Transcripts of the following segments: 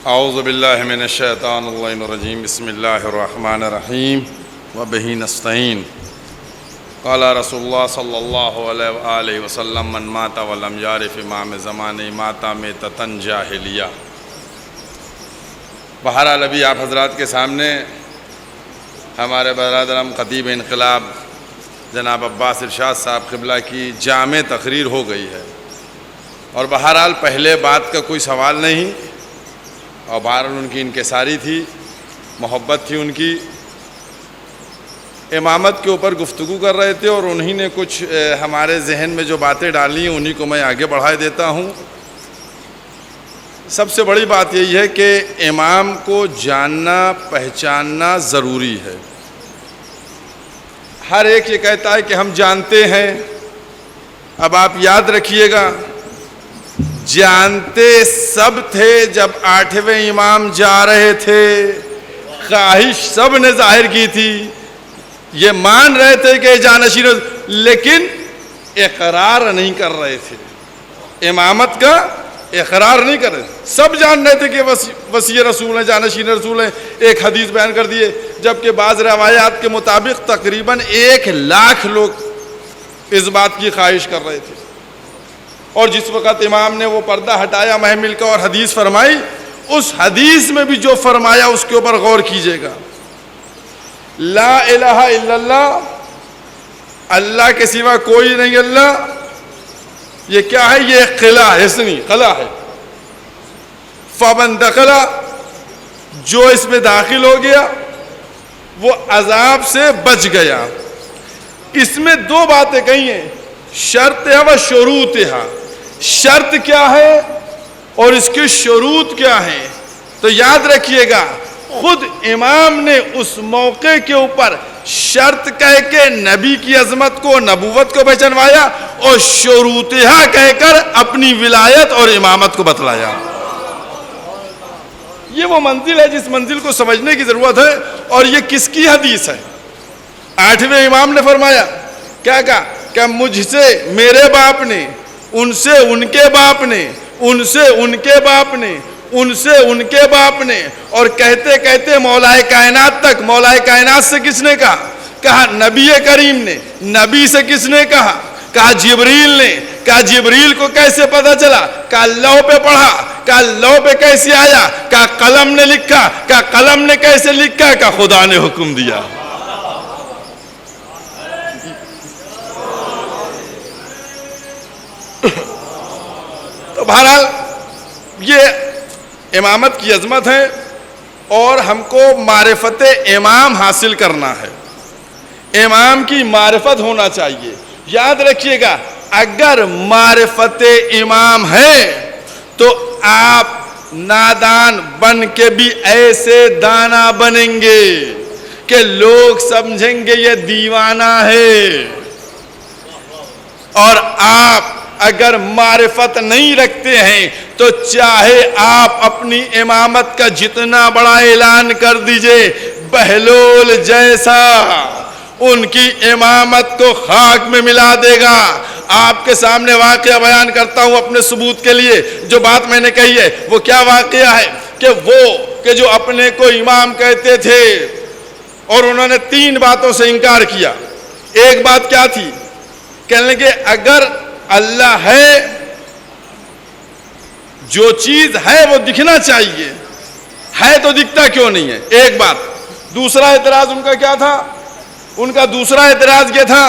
اعوذ باللہ من الشیطان الرجیم بسم اللہ الرحمن الرحیم وبہ نستعین قال رسول اللہ صلی اللہ علیہ وآلہ وسلم من مات ولم یعرف امام زمانہ مات میتۃ جاہلیہ۔ بہرحال ابھی آپ حضرات کے سامنے ہمارے برادرم خطیب انقلاب جناب عباس ارشاد صاحب قبلہ کی جامع تقریر ہو گئی ہے، اور بہرحال پہلے بات کا کوئی سوال نہیں، اور بہرحال ان کی انکساری تھی، محبت تھی ان کی، امامت کے اوپر گفتگو کر رہے تھے، اور انہی نے کچھ ہمارے ذہن میں جو باتیں ڈالی ہیں انہی کو میں آگے بڑھائے دیتا ہوں۔ سب سے بڑی بات یہی ہے کہ امام کو جاننا پہچاننا ضروری ہے۔ ہر ایک یہ کہتا ہے کہ ہم جانتے ہیں، اب آپ یاد رکھیے گا جانتے سب تھے جب 8ویں امام جا رہے تھے، خواہش سب نے ظاہر کی تھی، یہ مان رہے تھے کہ جانشین، لیکن اقرار نہیں کر رہے تھے، امامت کا اقرار نہیں کر رہے تھے۔ سب جان رہے تھے کہ وصی رسول ہیں، جانشین رسول ہیں، ایک حدیث بیان کر دیے، جبکہ بعض روایات کے مطابق تقریباً 1,00,000 لوگ اس بات کی خواہش کر رہے تھے۔ اور جس وقت امام نے وہ پردہ ہٹایا محمل کا اور حدیث فرمائی، اس حدیث میں بھی جو فرمایا اس کے اوپر غور کیجئے گا۔ لا الہ الا اللہ، اللہ کے سوا کوئی نہیں اللہ، یہ کیا ہے؟ یہ ایک قلعہ ہے، حصنی قلعہ ہے۔ فمن دخل، جو اس میں داخل ہو گیا وہ عذاب سے بچ گیا۔ اس میں 2 باتیں کہی ہیں، شرط ہے و شروط ہے۔ شرط کیا ہے اور اس کے شروط کیا ہیں؟ تو یاد رکھیے گا خود امام نے اس موقع کے اوپر شرط کہہ کے نبی کی عظمت کو، نبوت کو پہچانوایا، اور شروطہا کہہ کر اپنی ولایت اور امامت کو بتلایا۔ یہ وہ منزل ہے جس منزل کو سمجھنے کی ضرورت ہے۔ اور یہ کس کی حدیث ہے؟ 8ویں امام نے فرمایا، کیا کہا کہ مجھ سے میرے باپ نے، ان سے ان کے باپ نے، ان سے ان کے باپ نے، ان سے ان کے باپ نے، اور کہتے کہتے مولا کائنات تک۔ مولا کائنات سے کس نے کہا؟ کہا نبی کریم نے۔ نبی سے کس نے کہا؟ کہا جبریل نے۔ کہا جبریل کو کیسے پتا چلا؟ کہا لوح پہ پڑھا۔ کہا لوح پہ کیسے آیا؟ کہا قلم نے لکھا۔ کہا قلم نے کیسے لکھا؟ کہا خدا نے حکم دیا۔ تو بہرحال یہ امامت کی عظمت ہے، اور ہم کو معرفت امام حاصل کرنا ہے، امام کی معرفت ہونا چاہیے۔ یاد رکھیے گا اگر معرفت امام ہے تو آپ نادان بن کے بھی ایسے دانا بنیں گے کہ لوگ سمجھیں گے یہ دیوانہ ہے۔ اور آپ اگر معرفت نہیں رکھتے ہیں تو چاہے آپ اپنی امامت کا جتنا بڑا اعلان کر دیجئے، بہلول جیسا ان کی امامت کو خاک میں ملا دے گا۔ آپ کے سامنے واقعہ بیان کرتا ہوں اپنے ثبوت کے لیے۔ جو بات میں نے کہی ہے وہ کیا واقعہ ہے کہ جو اپنے کو امام کہتے تھے اور انہوں نے 3 باتوں سے انکار کیا۔ ایک بات کیا تھی؟ کہنے لگے اگر اللہ ہے، جو چیز ہے وہ دکھنا چاہیے، ہے تو دکھتا کیوں نہیں ہے؟ ایک بات۔ دوسرا اعتراض ان کا کیا تھا؟ ان کا دوسرا اعتراض یہ تھا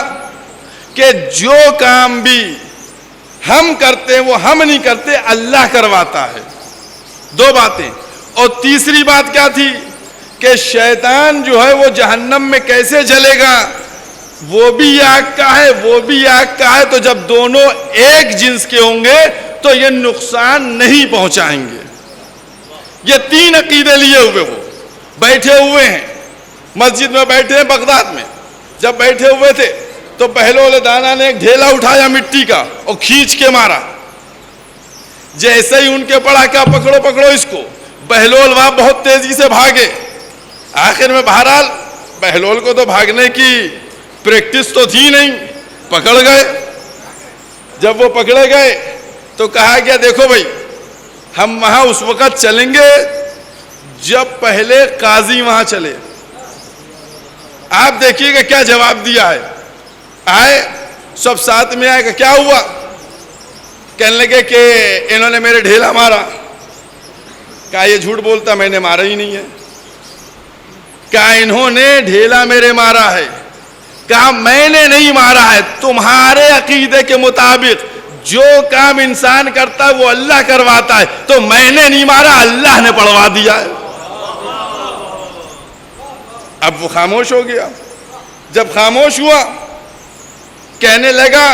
کہ جو کام بھی ہم کرتے ہیں وہ ہم نہیں کرتے، اللہ کرواتا ہے۔ 2 باتیں۔ اور تیسری بات کیا تھی کہ شیطان جو ہے وہ جہنم میں کیسے جلے گا؟ وہ بھی آگ کا ہے، وہ بھی آگ کا ہے، تو جب دونوں ایک جنس کے ہوں گے تو یہ نقصان نہیں پہنچائیں گے۔ یہ 3 عقیدے لیے ہوئے وہ بیٹھے ہوئے ہیں، مسجد میں بیٹھے ہیں بغداد میں۔ جب بیٹھے ہوئے تھے تو بہلول دانا نے ایک ڈھیلا اٹھایا مٹی کا اور کھینچ کے مارا۔ جیسے ہی ان کے پڑا کیا پکڑو پکڑو اس کو، بہلول وہاں بہت تیزی سے بھاگے۔ آخر میں بہرحال بہلول کو تو بھاگنے کی پریکٹس تو تھی نہیں، پکڑ گئے۔ جب وہ پکڑے گئے تو کہا گیا دیکھو بھائی، ہم وہاں اس وقت چلیں گے جب پہلے قاضی وہاں چلے, آپ دیکھیے گا کیا جواب دیا ہے. آئے سب ساتھ میں آئے گا, کیا ہوا؟ کہنے لگے کہ انہوں نے میرے ڈھیلا مارا. کہا یہ جھوٹ بولتا, میں نے مارا ہی نہیں ہے. کہا انہوں نے ڈھیلا میرے مارا ہے. کہا میں نے نہیں مارا ہے. تمہارے عقیدے کے مطابق جو کام انسان کرتا ہے وہ اللہ کرواتا ہے, تو میں نے نہیں مارا, اللہ نے پڑھوا دیا ہے. اب وہ خاموش ہو گیا. جب خاموش ہوا کہنے لگا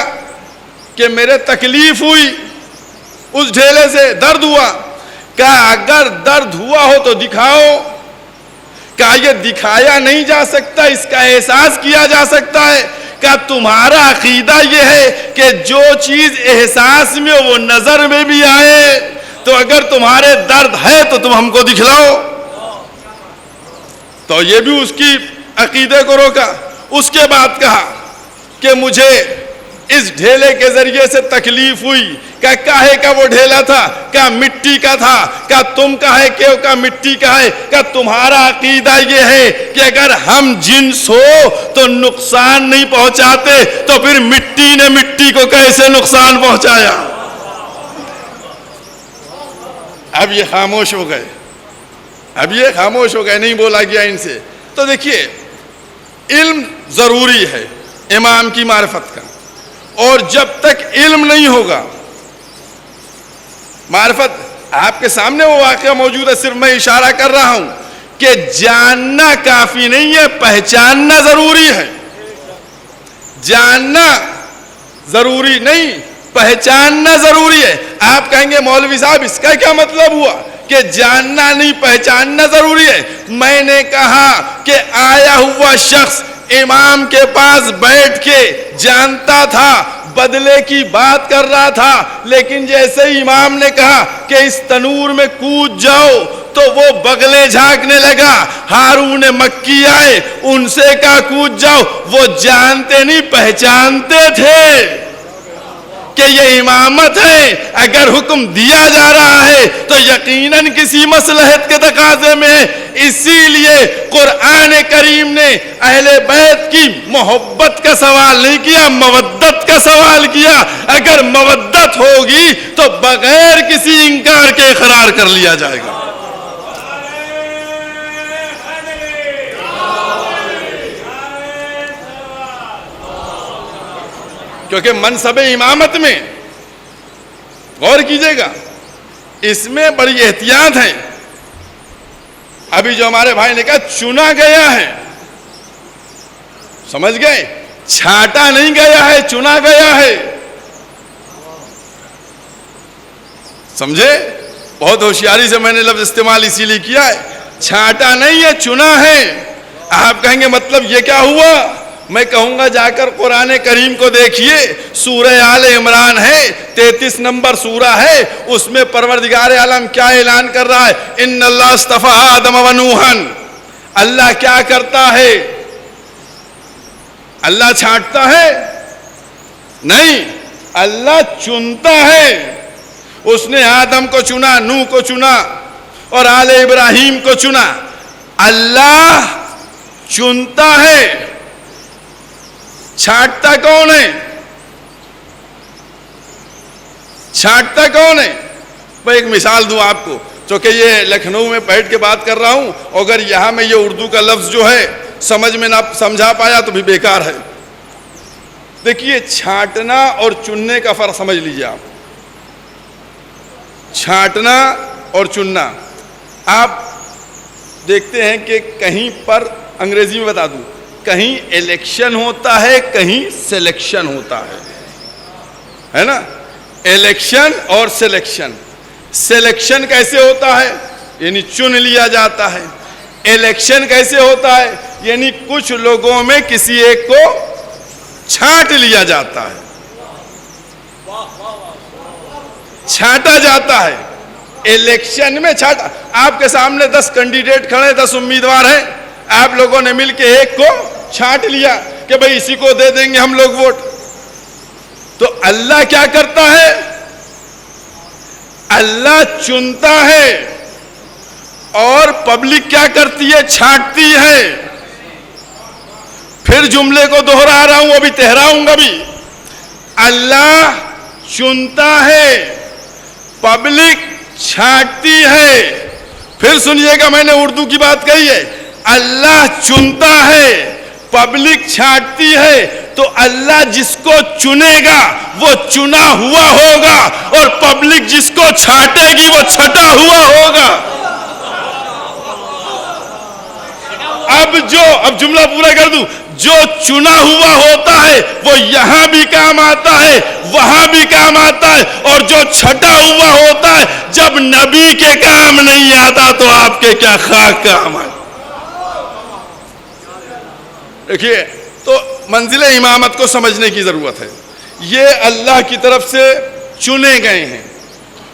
کہ میرے تکلیف ہوئی, اس ڈھیلے سے درد ہوا. کہا اگر درد ہوا ہو تو دکھاؤ. کہا یہ دکھایا نہیں جا سکتا, اس کا احساس کیا جا سکتا ہے. کہا تمہارا عقیدہ یہ ہے کہ جو چیز احساس میں وہ نظر میں بھی آئے, تو اگر تمہارے درد ہے تو تم ہم کو دکھلاؤ. تو یہ بھی اس کی عقیدے کو روکا. اس کے بعد کہا کہ مجھے اس ڈھیلے کے ذریعے سے تکلیف ہوئی. کہا کاہے کا وہ ڈھیلا تھا؟ کہا مٹی کا تھا. کہا تم کاہے کے ہو؟ کہا مٹی کا ہے. کہا تمہارا عقیدہ یہ ہے کہ اگر ہم جنس ہو تو نقصان نہیں پہنچاتے, تو پھر مٹی نے مٹی کو کیسے نقصان پہنچایا؟ اب یہ خاموش ہو گئے. نہیں بولا گیا ان سے. تو دیکھیے علم ضروری ہے امام کی معرفت کا, اور جب تک علم نہیں ہوگا, معرفت آپ کے سامنے وہ واقعہ موجود ہے, صرف میں اشارہ کر رہا ہوں کہ جاننا کافی نہیں ہے, پہچاننا ضروری ہے. جاننا ضروری نہیں, پہچاننا ضروری ہے. آپ کہیں گے مولوی صاحب اس کا کیا مطلب ہوا کہ جاننا نہیں پہچاننا ضروری ہے؟ میں نے کہا کہ آیا ہوا شخص امام کے پاس بیٹھ کے جانتا تھا, بدلے کی بات کر رہا تھا, لیکن جیسے ہی امام نے کہا کہ اس تنور میں کود جاؤ تو وہ بغلے جھانکنے لگا. ہارون مکی آئے, ان سے کہا کود جاؤ. وہ جانتے نہیں پہچانتے تھے کہ یہ امامت ہے. اگر حکم دیا جا رہا ہے تو یقیناً کسی مصلحت کے تقاضے میں ہے. اسی لیے قرآن کریم نے اہل بیت کی محبت کا سوال نہیں کیا, مودت کا سوال کیا. اگر مودت ہوگی تو بغیر کسی انکار کے اقرار کر لیا جائے گا. کیونکہ منصب امامت میں غور کیجئے گا, اس میں بڑی احتیاط ہے. ابھی جو ہمارے بھائی نے کہا چنا گیا ہے, سمجھ گئے؟ چھانٹا نہیں گیا ہے, چنا گیا ہے. سمجھے؟ بہت ہوشیاری سے میں نے لفظ استعمال اسی لیے کیا ہے. چھانٹا نہیں ہے, چنا ہے. آپ کہیں گے مطلب یہ کیا ہوا؟ میں کہوں گا جا کر قرآن کریم کو دیکھیے, سورہ آل عمران ہے, 33 نمبر سورہ ہے. اس میں پروردگار عالم کیا اعلان کر رہا ہے؟ ان اللہ اصطفیٰ آدم و نوحا. اللہ کیا کرتا ہے؟ اللہ چھانٹتا ہے؟ نہیں, اللہ چنتا ہے. اس نے آدم کو چنا, نوح کو چنا, اور آل ابراہیم کو چنا. اللہ چنتا ہے. چھانٹتا کون ہے؟ چھانٹتا کون ہے؟ میں ایک مثال دوں آپ کو, چونکہ یہ لکھنؤ میں بیٹھ کے بات کر رہا ہوں, اگر یہاں میں یہ اردو کا لفظ جو ہے سمجھ میں نہ سمجھا پایا تو بھی بیکار ہے. دیکھیے چھانٹنا اور چننے کا فرق سمجھ لیجیے آپ. چھانٹنا اور چننا, آپ دیکھتے ہیں کہ کہیں پر, انگریزی میں بتا دوں, کہیں الیکشن ہوتا ہے, کہیں سلیکشن ہوتا ہے نا؟ الیکشن اور سلیکشن. سلیکشن کیسے ہوتا ہے؟ یعنی چن لیا جاتا ہے. الیکشن کیسے ہوتا ہے؟ یعنی کچھ لوگوں میں کسی ایک کو چھانٹ لیا جاتا ہے, چھانٹا جاتا ہے. الیکشن میں چھانٹا. آپ کے سامنے 10 کینڈیڈیٹ کھڑے, 10 امیدوار ہیں, آپ لوگوں نے مل کے ایک کو چھانٹ لیا کہ بھئی اسی کو دے دیں گے ہم لوگ ووٹ. تو اللہ کیا کرتا ہے؟ اللہ چنتا ہے اور اور پبلک کیا کرتی ہے؟ چھانٹتی ہے. پھر جملے کو دوہرا رہا ہوں, ابھی تہراؤں گا بھی. اللہ چنتا ہے, پبلک چھانٹتی ہے. پھر سنیے گا, میں نے اردو کی بات کہی ہے. اللہ چنتا ہے, پبلک چھانٹتی ہے, تو اللہ جس کو چنے گا وہ چنا ہوا ہوگا, اور پبلک جس کو چھانٹے گی وہ چھٹا ہوا ہوگا. اب جملہ پورا کر دوں. جو چنا ہوا ہوتا ہے وہ یہاں بھی کام آتا ہے, وہاں بھی کام آتا ہے, اور جو چھٹا ہوا ہوتا ہے جب نبی کے کام نہیں آتا تو آپ کے کیا خاک کام آئے. دیکھیے, تو منزل امامت کو سمجھنے کی ضرورت ہے. یہ اللہ کی طرف سے چنے گئے ہیں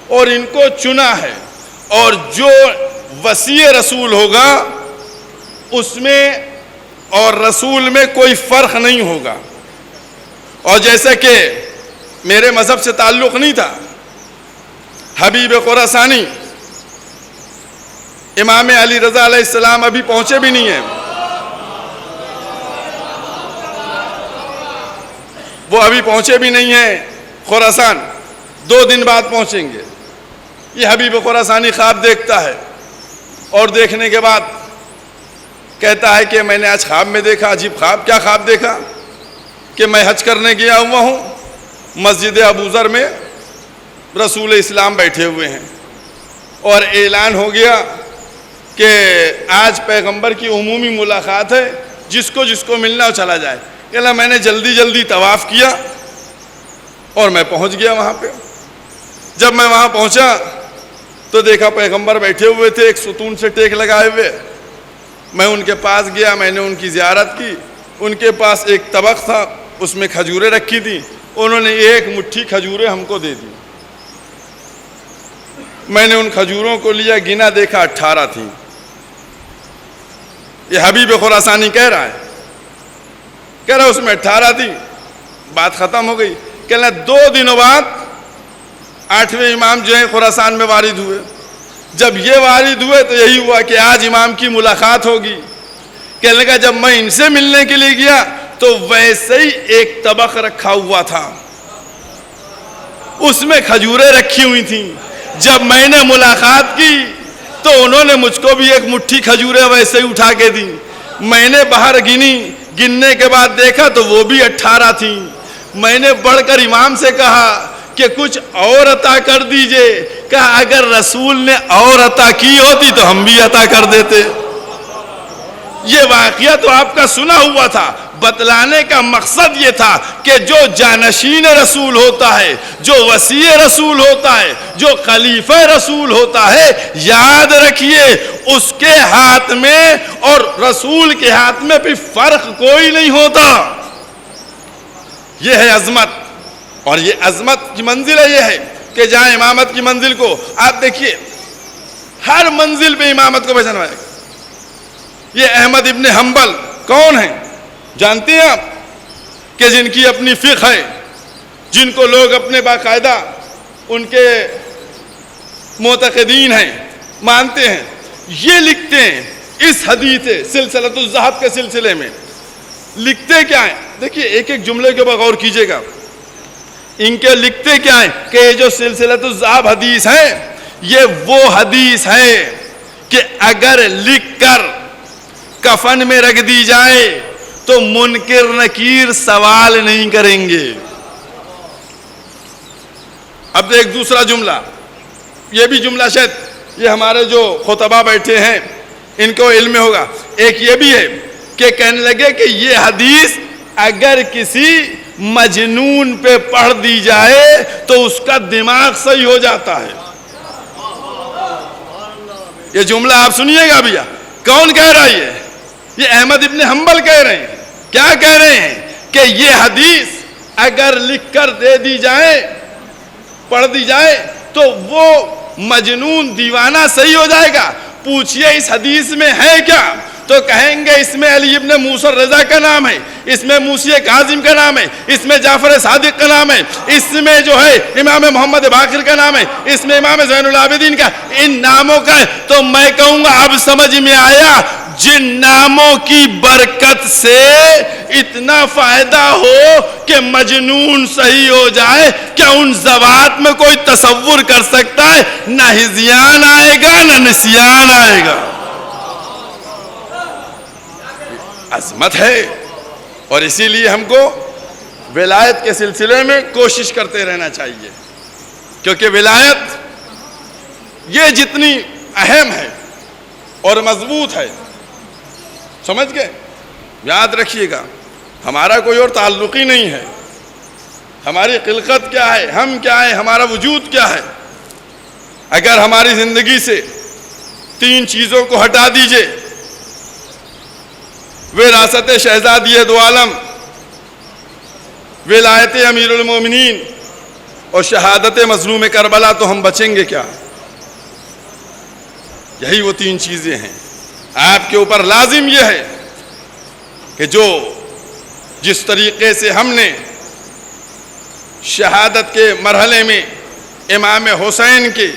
اور ان کو چنا ہے, اور جو وصی رسول ہوگا اس میں اور رسول میں کوئی فرق نہیں ہوگا. اور جیسے کہ میرے مذہب سے تعلق نہیں تھا, حبیب خراسانی امام علی رضا علیہ السلام ابھی پہنچے بھی نہیں ہیں, وہ ابھی پہنچے بھی نہیں ہیں خراسان, 2 دن بعد پہنچیں گے. یہ حبیب خراسانی خواب دیکھتا ہے, اور دیکھنے کے بعد کہتا ہے کہ میں نے آج خواب میں دیکھا. عجیب خواب. کیا خواب دیکھا؟ کہ میں حج کرنے گیا ہوا ہوں, مسجد ابو ذر میں رسول اسلام بیٹھے ہوئے ہیں, اور اعلان ہو گیا کہ آج پیغمبر کی عمومی ملاقات ہے, جس کو ملنا ہو چلا جائے. کہ میں نے جلدی طواف کیا اور میں پہنچ گیا وہاں پہ. جب میں وہاں پہنچا تو دیکھا پیغمبر بیٹھے ہوئے تھے ایک ستون سے ٹیک لگائے ہوئے. میں ان کے پاس گیا, میں نے ان کی زیارت کی. ان کے پاس ایک طبق تھا, اس میں کھجوریں رکھی تھی. انہوں نے 1 مٹھی کھجوریں ہم کو دے دی. میں نے ان کھجوروں کو لیا, گنا, دیکھا 18 تھیں. یہ حبیب خراسانی کہہ رہا ہے, کہہ رہا اس میں 18 تھی. بات ختم ہو گئی. کہنا 2 دنوں بعد 8ویں امام جو ہیں خراسان میں وارد ہوئے. جب یہ وارد ہوئے تو یہی ہوا کہ آج امام کی ملاقات ہوگی. کہنے لگا جب میں ان سے ملنے کے لیے گیا تو ویسے ہی ایک طبق رکھا ہوا تھا, اس میں کھجوریں رکھی ہوئی تھیں. جب میں نے ملاقات کی تو انہوں نے مجھ کو بھی 1 مٹھی کھجوریں ویسے ہی اٹھا کے دی. میں نے باہر گننے کے بعد دیکھا تو وہ بھی 18 تھیں. میں نے بڑھ کر امام سے کہا کہ کچھ اور عطا کر دیجئے. کہا اگر رسول نے اور عطا کی ہوتی تو ہم بھی عطا کر دیتے. یہ واقعہ تو آپ کا سنا ہوا تھا. بتلانے کا مقصد یہ تھا کہ جو جانشین رسول ہوتا ہے, جو وصی رسول ہوتا ہے, جو خلیفہ رسول ہوتا ہے, یاد رکھیے اس کے ہاتھ میں اور رسول کے ہاتھ میں بھی فرق کوئی نہیں ہوتا. یہ ہے عظمت. اور یہ عظمت کی منزل ہے, یہ ہے کہ جہاں امامت کی منزل کو آپ دیکھیے, ہر منزل پہ امامت کو پہچانا ہے. یہ احمد ابن حنبل کون ہیں جانتے ہیں آپ؟ کہ جن کی اپنی فقہ ہے, جن کو لوگ اپنے باقاعدہ ان کے معتقدین ہیں, مانتے ہیں. یہ لکھتے ہیں اس حدیث سلسلۃ الذہب کے سلسلے میں. لکھتے کیا ہیں؟ دیکھیے ایک جملے کے اوپر غور کیجئے گا. ان کے لکھتے کیا ہیں کہ یہ جو سلسلۃ الذہب حدیث ہے, یہ وہ حدیث ہے کہ اگر لکھ کر کفن میں رکھ دی جائے تو منکر نکیر سوال نہیں کریں گے. اب ایک دوسرا جملہ, یہ بھی جملہ شاید یہ ہمارے جو خطبہ بیٹھے ہیں ان کو علم ہوگا. ایک یہ بھی ہے کہ کہنے لگے کہ یہ حدیث اگر کسی مجنون پہ پڑھ دی جائے تو اس کا دماغ صحیح ہو جاتا ہے. یہ جملہ آپ سنیے گا بھیا. کون کہہ رہا ہے؟ یہ احمد ابن حنبل کہہ رہے ہیں. کیا کہہ رہے ہیں کہ یہ حدیث اگر لکھ کر دے دی جائے, پڑھ دی جائے تو وہ مجنون دیوانہ صحیح ہو جائے گا. پوچھئے اس حدیث میں ہے کیا؟ تو کہیں گے اس میں علی ابن موسیٰ رضا کا نام ہے، اس میں موسی کاظم کا نام ہے، اس میں جعفر صادق کا نام ہے، اس میں جو ہے امام محمد باقر کا نام ہے، اس میں امام زین العابدین کا، ان ناموں کا ہے۔ تو میں کہوں گا اب سمجھ میں آیا جن ناموں کی برکت سے اتنا فائدہ ہو کہ مجنون صحیح ہو جائے، کیا ان ذوات میں کوئی تصور کر سکتا ہے؟ نہ ہذیان آئے گا نہ نسیان آئے گا۔ عظمت ہے، اور اسی لیے ہم کو ولایت کے سلسلے میں کوشش کرتے رہنا چاہیے، کیونکہ ولایت یہ جتنی اہم ہے اور مضبوط ہے، سمجھ گئے؟ یاد رکھیے گا ہمارا کوئی اور تعلق ہی نہیں ہے، ہماری خلقت کیا ہے، ہم کیا ہے، ہمارا وجود کیا ہے۔ اگر ہماری زندگی سے 3 چیزوں کو ہٹا دیجئے، وراثت شہزادی دو عالم، ولایت امیر المومنین اور شہادت مظلوم کربلا، تو ہم بچیں گے کیا؟ یہی وہ 3 چیزیں ہیں۔ آپ کے اوپر لازم یہ ہے کہ جس طریقے سے ہم نے شہادت کے مرحلے میں امام حسین کے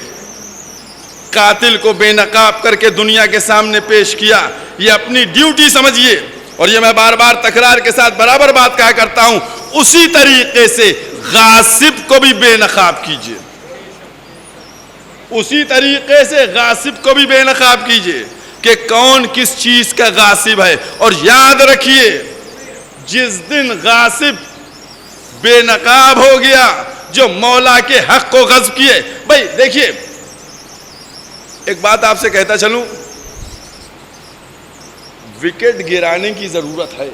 قاتل کو بے نقاب کر کے دنیا کے سامنے پیش کیا، یہ اپنی ڈیوٹی سمجھیے، اور یہ میں بار بار تکرار کے ساتھ برابر بات کہا کرتا ہوں، اسی طریقے سے غاصب کو بھی بے نقاب کیجئے، اسی طریقے سے غاصب کو بھی بے نقاب کیجئے کہ کون کس چیز کا غاصب ہے۔ اور یاد رکھیے جس دن غاصب بے نقاب ہو گیا، جو مولا کے حق کو غصب کیے، بھائی دیکھیے ایک بات آپ سے کہتا چلوں، وکٹ گرانے کی ضرورت ہے۔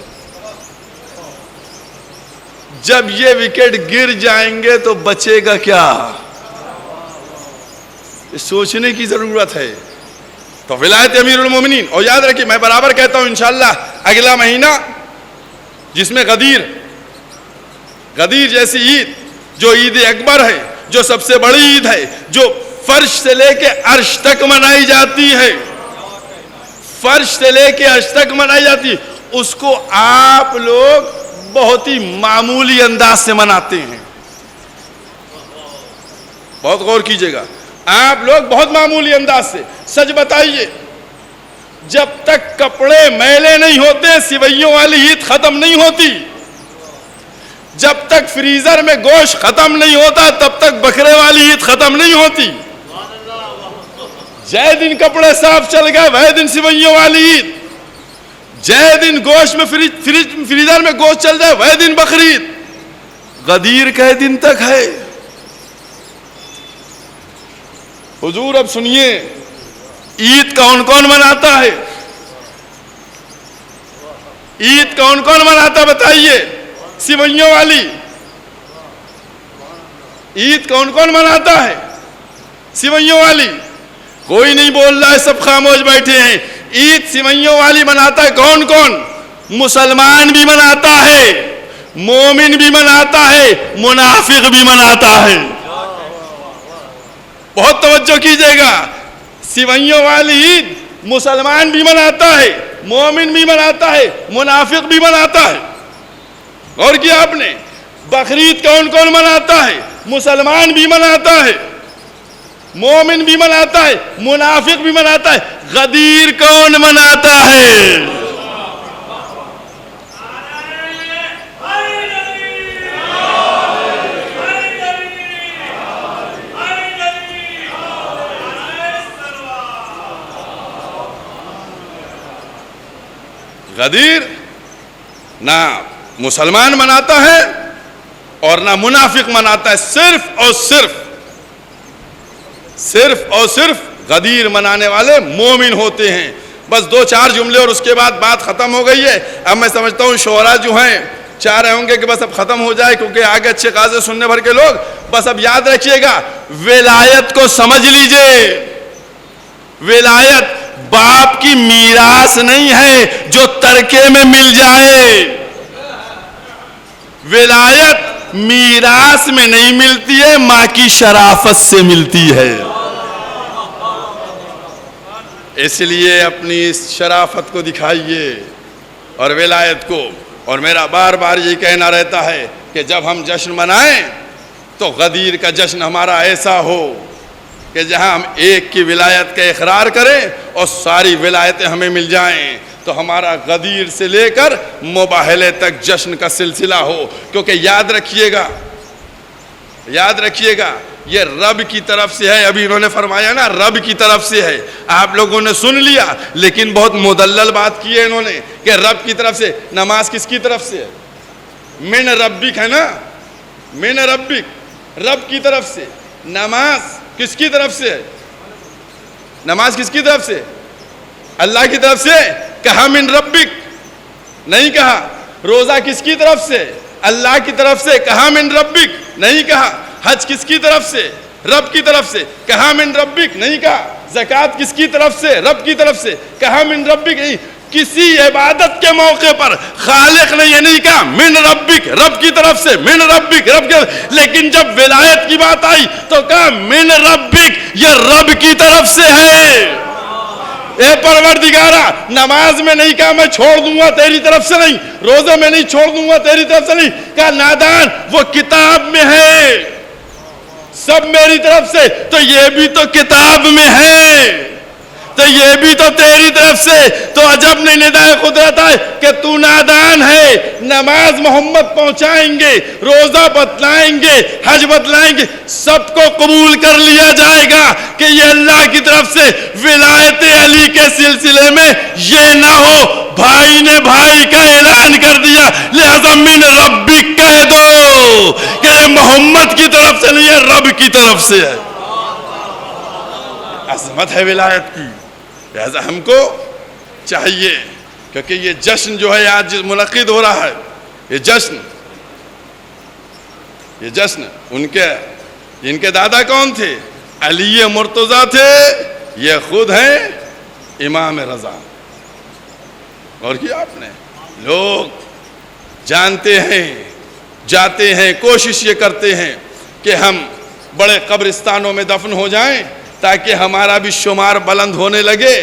جب یہ وکٹ گر جائیں گے تو بچے گا کیا، سوچنے کی ضرورت ہے۔ تو ولایت امیر المومنین، اور یاد رکھیے میں برابر کہتا ہوں انشاءاللہ اگلا مہینہ جس میں غدیر جیسی عید، جو عید اکبر ہے، جو سب سے بڑی عید ہے، جو فرش سے لے کے عرش تک منائی جاتی ہے، فرش سے لے کے عرش تک منائی جاتی ہے، اس کو آپ لوگ بہت ہی معمولی انداز سے مناتے ہیں۔ بہت غور کیجئے گا، آپ لوگ بہت معمولی انداز سے، سچ بتائیے جب تک کپڑے میلے نہیں ہوتے سوئیوں والی عید ختم نہیں ہوتی، جب تک فریزر میں گوشت ختم نہیں ہوتا تب تک بکرے والی عید ختم نہیں ہوتی۔ جے دن کپڑے صاف چل گئے وہ دن سوئیوں والی عید، جے دن گوشت میں فریزر میں گوشت چل جائے وہ دن بقرعید۔ غدیر کے دن تک ہے۔ حضور اب سنیے عید کون کون مناتا ہے، عید کون کون مناتا بتائیے؟ سوئیوں والی عید کون کون مناتا ہے؟ سوئیوں والی کوئی نہیں بول رہا ہے، سب خاموش بیٹھے ہیں۔ عید سوئیوں والی مناتا ہے کون کون؟ مسلمان بھی مناتا ہے، مومن بھی مناتا ہے، منافق بھی مناتا ہے۔ بہت توجہ کیجئے گا، سوئیوں والی عید مسلمان بھی مناتا ہے، مومن بھی مناتا ہے، منافق بھی مناتا ہے۔ اور کیا آپ نے بقرعید کون کون مناتا ہے؟ مسلمان بھی مناتا ہے، مومن بھی مناتا ہے، منافق بھی مناتا ہے۔ غدیر کون مناتا ہے؟ غدیر نہ مسلمان مناتا ہے اور نہ منافق مناتا ہے، صرف اور صرف غدیر منانے والے مومن ہوتے ہیں۔ بس 2-4 جملے اور اس کے بعد بات ختم ہو گئی ہے۔ اب میں سمجھتا ہوں شعراء جو ہیں چاہ رہے ہوں گے کہ بس اب ختم ہو جائے، کیونکہ آگے اچھے خاصے سننے بھر کے لوگ۔ بس اب یاد رکھیے گا ولایت کو سمجھ لیجئے، ولایت باپ کی میراث نہیں ہے جو ترکے میں مل جائے، ولایت میراث میں نہیں ملتی ہے، ماں کی شرافت سے ملتی ہے۔ اس لیے اپنی اس شرافت کو دکھائیے اور ولایت کو. اور میرا بار بار یہ کہنا رہتا ہے کہ جب ہم جشن منائیں تو غدیر کا جشن ہمارا ایسا ہو کہ جہاں ہم ایک کی ولایت کا اقرار کریں اور ساری ولایتیں ہمیں مل جائیں. تو ہمارا غدیر سے لے کر مباہلے تک جشن کا سلسلہ ہو. کیونکہ یاد رکھیے گا یہ رب کی طرف سے ہے. ابھی انہوں نے فرمایا نا رب کی طرف سے ہے. آپ لوگوں نے سن لیا لیکن بہت مدلل بات کی ہے انہوں نے کہ رب کی طرف سے. نماز کس کی طرف سے ہے؟ من ربک ہے نا, من ربک رب کی طرف سے. نماز کس کی طرف سے ہے؟ نماز کس کی طرف سے؟ اللہ کی طرف سے. کہا من ربک, نہیں کہا. روزہ کس کی طرف سے؟ اللہ کی طرف سے. کہا من ربک, نہیں کہا. حج کس کی طرف سے؟ رب کی طرف سے. کہا من ربک, نہیں کہا. زکوٰۃ کس کی طرف سے؟ رب کی طرف سے. کہا من ربک. نہیں. کسی عبادت کے موقع پر خالق نے یہ نہیں کہا من ربک رب کی طرف سے, من ربک رب کی. لیکن جب ولایت کی بات آئی تو کہا من ربک, یہ رب کی طرف سے ہے. اے پروردگارا, نماز میں نہیں کہا میں چھوڑ دوں گا تیری طرف سے نہیں, روزے میں نہیں چھوڑ دوں گا تیری طرف سے نہیں. کہا نادان وہ کتاب میں ہے, سب میری طرف سے. تو یہ بھی تو کتاب میں ہے, تو یہ بھی تو تیری طرف سے. تو عجب نہیں ندائے قدرت ہے کہ تو نادان ہے. نماز محمد پہنچائیں گے, روزہ بتلائیں گے, حج بتلائیں گے, سب کو قبول کر لیا جائے گا کہ یہ اللہ کی طرف سے. ولایت علی کے سلسلے میں یہ نہ ہو بھائی نے بھائی کا اعلان کر دیا لہذا من ربک کہہ دو کہ یہ محمد کی طرف سے نہیں ہے, رب کی طرف سے ہے. عظمت ہے ولایت کی. لہذا ہم کو چاہیے کیونکہ یہ جشن جو ہے آج منعقد ہو رہا ہے, یہ جشن ان کے دادا کون تھے؟ علی مرتضیٰ تھے. یہ خود ہیں امام رضا. اور کیا آپ نے لوگ جانتے ہیں, جاتے ہیں, کوشش یہ کرتے ہیں کہ ہم بڑے قبرستانوں میں دفن ہو جائیں تاکہ ہمارا بھی شمار بلند ہونے لگے,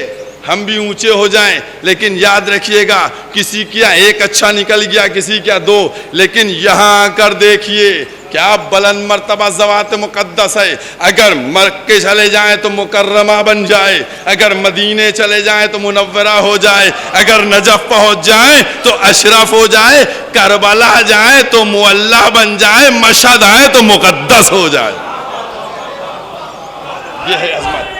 ہم بھی اونچے ہو جائیں. لیکن یاد رکھیے گا کسی کیا ایک اچھا نکل گیا, کسی کیا دو, لیکن یہاں آ کر دیکھیے کیا بلند مرتبہ ذوات مقدس ہے. اگر مکے چلے جائیں تو مکرمہ بن جائے, اگر مدینے چلے جائیں تو منورہ ہو جائے, اگر نجف پہنچ جائیں تو اشرف ہو جائے, کربلا جائیں تو معلی بن جائے, مشہد آئے تو مقدس ہو جائے. یہ ہے عظمت.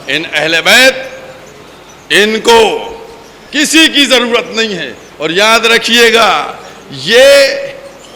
ان اہل بیت ان کو کسی کی ضرورت نہیں ہے. اور یاد رکھیے گا یہ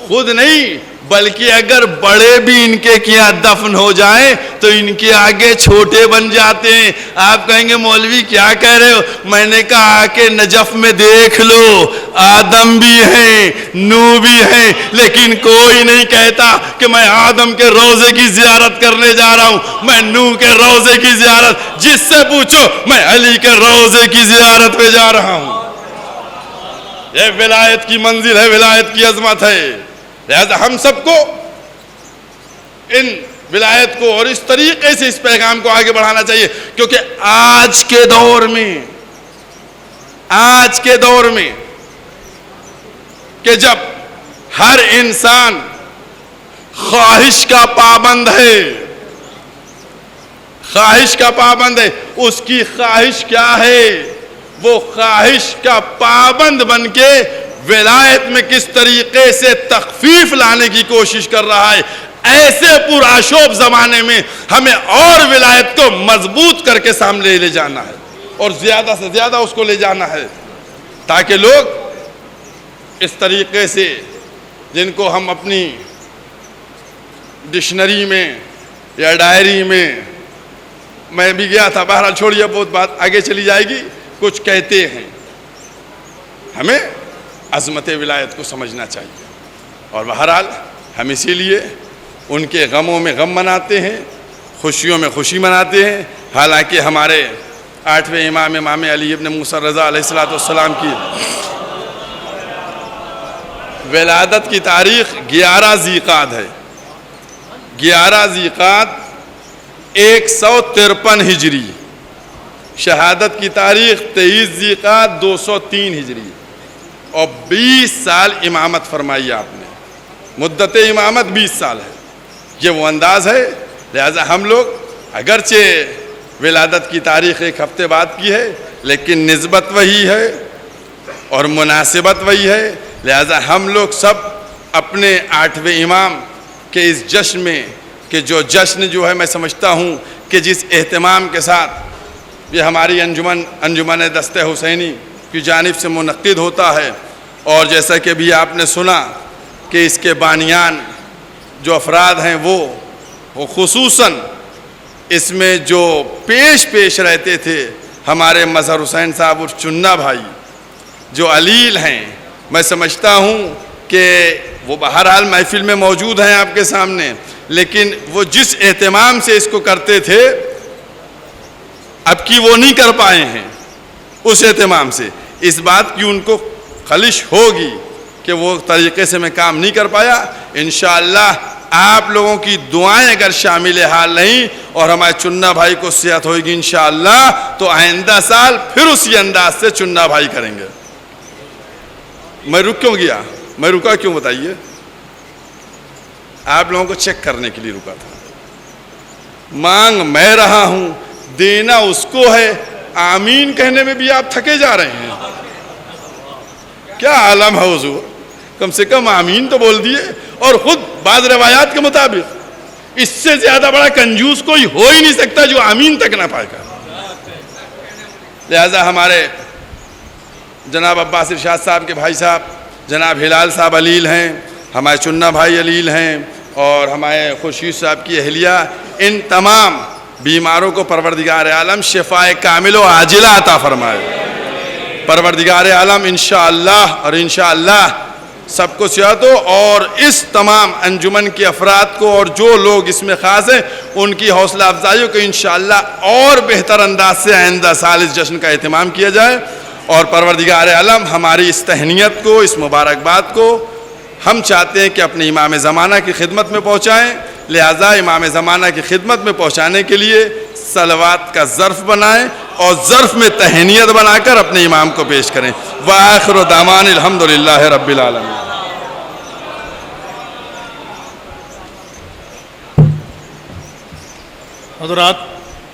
خود نہیں بلکہ اگر بڑے بھی ان کے کیا دفن ہو جائیں تو ان کے آگے چھوٹے بن جاتے ہیں. آپ کہیں گے مولوی کیا کہہ رہے ہو؟ میں نے کہا کہ نجف میں دیکھ لو, آدم بھی ہیں, نو بھی ہیں, لیکن کوئی نہیں کہتا کہ میں آدم کے روضے کی زیارت کرنے جا رہا ہوں, میں نو کے روضے کی زیارت. جس سے پوچھو میں علی کے روضے کی زیارت پہ جا رہا ہوں. یہ ولایت کی منزل ہے, ولایت کی عظمت ہے. لہذا ہم سب کو ان ولایت کو اور اس طریقے سے اس پیغام کو آگے بڑھانا چاہیے. کیونکہ آج کے دور میں کہ جب ہر انسان خواہش کا پابند ہے, اس کی خواہش کیا ہے؟ وہ خواہش کا پابند بن کے ولایت میں کس طریقے سے تخفیف لانے کی کوشش کر رہا ہے. ایسے پرآشوب زمانے میں ہمیں اور ولایت کو مضبوط کر کے سامنے لے جانا ہے اور زیادہ سے زیادہ اس کو لے جانا ہے تاکہ لوگ اس طریقے سے جن کو ہم اپنی ڈکشنری میں یا ڈائری میں بھی گیا تھا, بہرحال چھوڑیے بہت بات آگے چلی جائے گی, کچھ کہتے ہیں. ہمیں عظمت ولایت کو سمجھنا چاہیے اور بہرحال ہم اسی لیے ان کے غموں میں غم مناتے ہیں, خوشیوں میں خوشی مناتے ہیں. حالانکہ ہمارے 8ویں امام علی ابن موسیٰ رضا علیہ السلام کی ولادت کی تاریخ 11 ذی قعدہ ہے. 11 ذیقعد 153 ہجری، شہادت کی تاریخ 23 ذیقعد 203 ہجری، اور 20 سال امامت فرمائی آپ نے، مدت امامت 20 سال ہے۔ یہ وہ انداز ہے، لہذا ہم لوگ اگرچہ ولادت کی تاریخ ایک ہفتے بعد کی ہے، لیکن نسبت وہی ہے اور مناسبت وہی ہے، لہذا ہم لوگ سب اپنے 8ویں امام کے اس جشن میں، کہ جو جشن جو ہے میں سمجھتا ہوں کہ جس اہتمام کے ساتھ یہ ہماری انجمن دست حسینی کی جانب سے منعقد ہوتا ہے، اور جیسا کہ بھی آپ نے سنا کہ اس کے بانیان جو افراد ہیں وہ خصوصاً اس میں جو پیش رہتے تھے ہمارے مظہر حسین صاحب اور چننا بھائی جو علیل ہیں، میں سمجھتا ہوں کہ وہ بہرحال محفل میں موجود ہیں آپ کے سامنے، لیکن وہ جس اہتمام سے اس کو کرتے تھے اب کی وہ نہیں کر پائے ہیں اس اہتمام سے، اس بات کی ان کو خلش ہوگی کہ وہ طریقے سے میں کام نہیں کر پایا۔ انشاءاللہ آپ لوگوں کی دعائیں اگر شامل حال نہیں اور ہمارے چننا بھائی کو صحت ہوئے گی انشاءاللہ، تو آئندہ سال پھر اسی انداز سے چننا بھائی کریں گے۔ میں رک کیوں گیا؟ میں رکا کیوں بتائیے؟ آپ لوگوں کو چیک کرنے کے لیے رکا تھا۔ مانگ میں رہا ہوں، دینا اس کو ہے، آمین کہنے میں بھی آپ تھکے جا رہے ہیں، کیا عالم ہے حضور؟ کم سے کم آمین تو بول دیے، اور خود بعض روایات کے مطابق اس سے زیادہ بڑا کنجوس کوئی ہو ہی نہیں سکتا جو آمین تک نہ پائے گا۔ لہذا ہمارے جناب عباس ارشاد صاحب کے بھائی صاحب جناب ہلال صاحب علیل ہیں، ہمارے چننا بھائی علیل ہیں، اور ہمارے خورشید صاحب کی اہلیہ، ان تمام بیماروں کو پروردگار عالم شفائے کامل و عاجلہ عطا فرمائے۔ پروردگار عالم انشاءاللہ اور انشاءاللہ سب کو صحت ہو، اور اس تمام انجمن کے افراد کو اور جو لوگ اس میں خاص ہیں ان کی حوصلہ افزائی ہو کہ انشاءاللہ اور بہتر انداز سے آئندہ سال اس جشن کا اہتمام کیا جائے، اور پروردگار عالم ہماری اس تہنیت کو، اس مبارکباد کو ہم چاہتے ہیں کہ اپنے امام زمانہ کی خدمت میں پہنچائیں، لہذا امام زمانہ کی خدمت میں پہنچانے کے لیے صلوات کا ظرف بنائیں اور ظرف میں تہنیت بنا کر اپنے امام کو پیش کریں۔ وآخر دعوانا الحمدللہ رب العالمین۔ حضرات